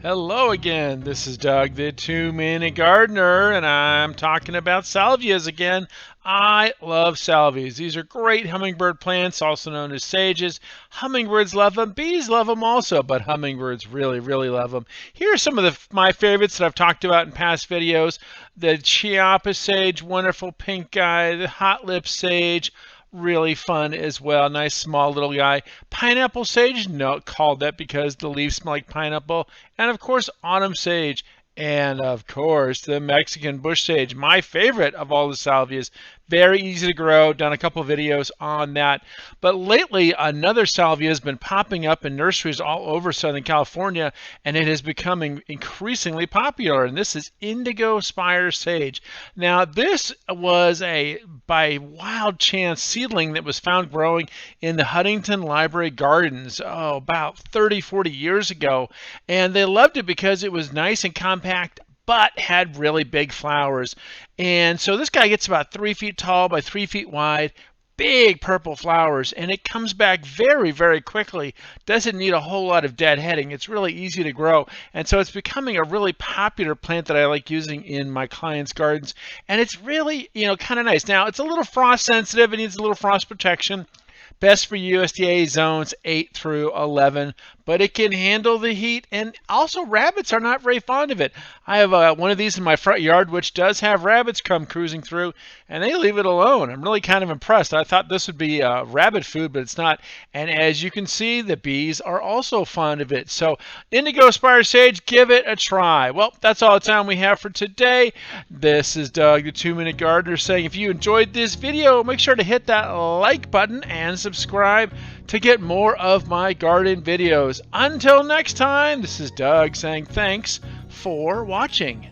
Hello again. This is Doug, the 2-Minute Gardener, and I'm talking about salvias again. I love salvias. These are great hummingbird plants, also known as sages. Hummingbirds love them. Bees love them also, but hummingbirds really, really love them. Here are some of my favorites that I've talked about in past videos. The Chiapa sage, wonderful pink guy. The hot lip sage, really fun as well. Nice small little guy. Pineapple sage, no, called that because the leaves smell like pineapple. And of course, autumn sage. And of course, the Mexican bush sage, my favorite of all the salvias. Very easy to grow. Done a couple videos on that. But lately, another salvia has been popping up in nurseries all over Southern California, and it is becoming increasingly popular. And this is Indigo Spires Sage. Now, this was by wild chance, seedling that was found growing in the Huntington Library Gardens, about 30, 40 years ago. And they loved it because it was nice and compact, but had really big flowers. And so this guy gets about 3 feet tall by 3 feet wide, big purple flowers, and it comes back very, very quickly. Doesn't need a whole lot of deadheading. It's really easy to grow, and so it's becoming a really popular plant that I like using in my clients' gardens. And it's really, kind of nice. Now, it's a little frost sensitive. It needs a little frost protection. Best for USDA zones 8 through 11, but it can handle the heat, and also rabbits are not very fond of it. I have one of these in my front yard which does have rabbits come cruising through, and they leave it alone. I'm really kind of impressed. I thought this would be rabbit food, but it's not. And as you can see, the bees are also fond of it. So Indigo Spire Sage, give it a try. Well, that's all the time we have for today. This is Doug, the 2-Minute Gardener, saying if you enjoyed this video, make sure to hit that like button and subscribe to get more of my garden videos. Until next time, this is Doug saying thanks for watching.